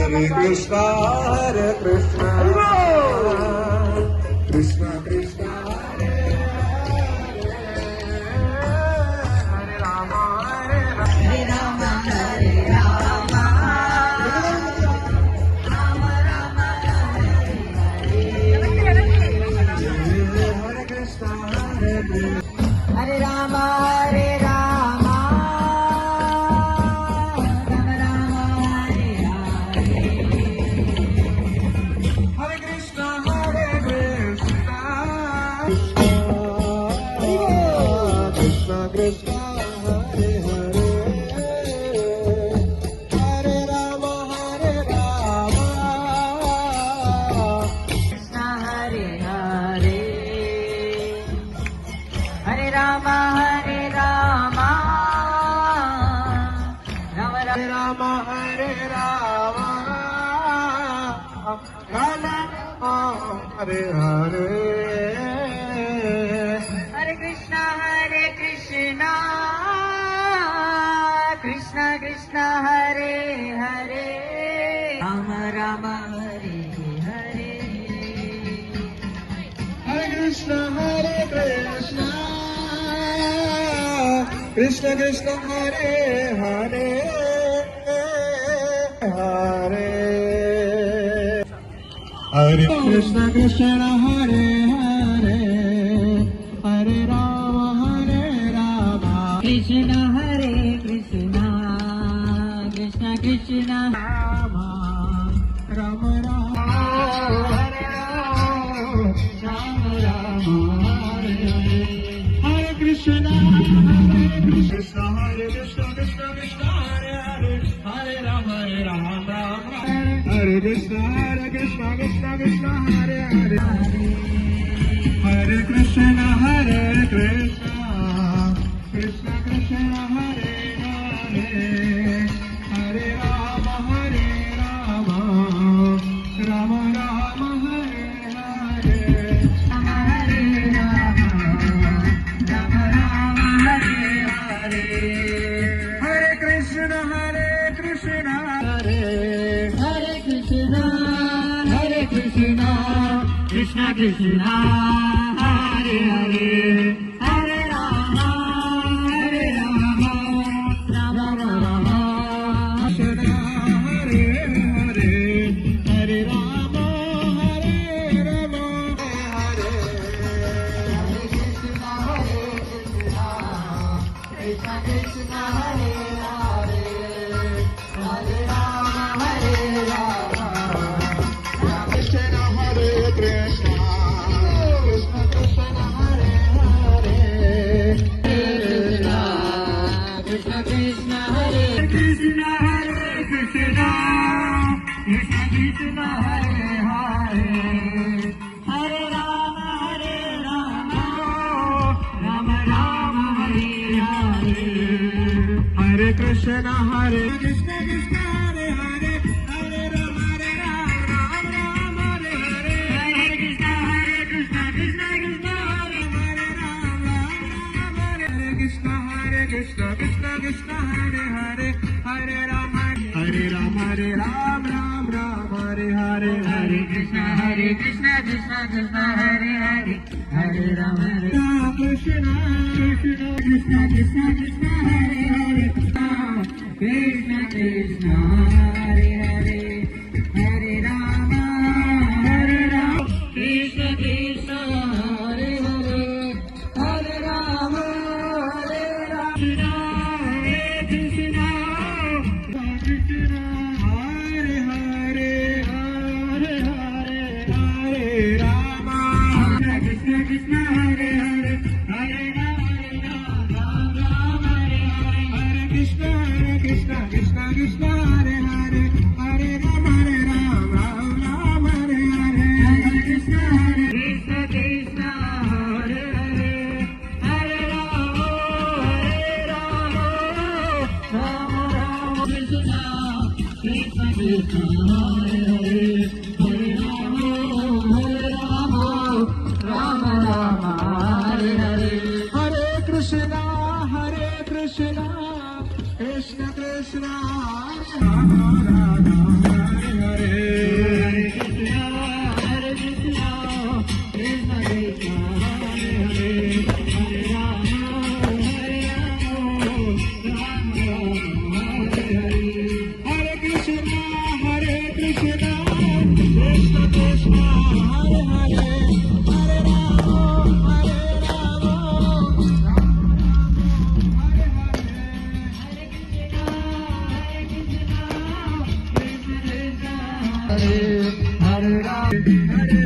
Hare Krishna, Hare Krishna, Krishna Krishna, Hare Hare Rama, Hare Rama, Hare Rama, Rama Rama, Hare Krishna, Hare Krishna, Hare Rama, Hare Rama, Rama Rama, Hare Krishna, Hare Krishna, Krishna Krishna, Hare Hare, Hare Rama, Hare Rama, Krishna Hare Hare, Hare Rama, Hare Rama, Rama Rama, Hare Rama, Rama Hare Hare, Hare Krishna, Hare Krishna, Krishna Krishna, Hare Hare, Rama Rama, Hare Hare, Hare Krishna, Hare Krishna, Krishna Krishna, Hare Hare, Hare Hare Krishna, Krishna Hare Hare, Hare Rama, Hare Rama, Krishna Hare Krishna, Krishna Krishna, Rama Rama, Hare Rama, Rama Rama, Hare Hare, Hare Krishna, Hare Krishna, Hare Krishna, Krishna Krishna, Hare Hare, Hare Rama, Rama, Hare Krishna, Hare Krishna, Krishna Krishna, Hare Hare, Hare Krishna, Hare Krishna, Krishna Krishna, Hare Hare, Hare Rama, Hare Rama, Rama Rama, Hare Hare, Hare Rama, Rama Rama, Hare Hare, Hare Krishna, Hare Krishna, Hare Krishna, Hare Krishna, Krishna Krishna, Hare Hare, Hare Rama, Hare Rama, Rama Rama, Krishna, Hare Hare, Hare Rama, Hare Rama, Hare Krishna, Hare Krishna, Krishna Krishna, Hare Hare, Hare Rama, Hare Rama, Krishna Hare Krishna, Krishna Krishna, Hare Hare, Krishna Krishna, Hare Krishna, Hare Krishna, Krishna Krishna, Hare Hare, Hare Rama, Hare Rama, Rama Rama, Hare Hare, Hare Krishna, Hare Krishna, Krishna Hare Hare, Hare Rama, Hare Rama, Rama Rama, Hare Hare, Hare Krishna, Krishna Krishna, Hare Hare Rama, Rama Rama, Hare Krishna, Krishna Krishna, Hare Hare, Hare Rama, Hare Rama, Hare Rama, Rama Rama, Hare Hare, Hare Krishna, Krishna Krishna, Hare Hare, Hare Rama, Hare Rama, Krishna Krishna, Krishna Krishna, Hare Hare, Krishna Krishna, Hare Hare, Hare Rama, Hare Rama, Krishna Krishna, Hare Hare, Hare Rama, Hare Rama, Hare Krishna, Krishna, Hare Hare, Hare Hare, Hare Rama, Krishna Krishna, Hare Hare, Hare Rama, Rama Rama, Hare Hare, Hare Krishna, Krishna Krishna, Hare Hare, Hare Rama, Rama Rama, Hare Hare, Hare Krishna, Krishna Krishna, Hare Hare, Hare Rama, Rama Rama, Krishna Krishna, Hare Hare, Hare Ram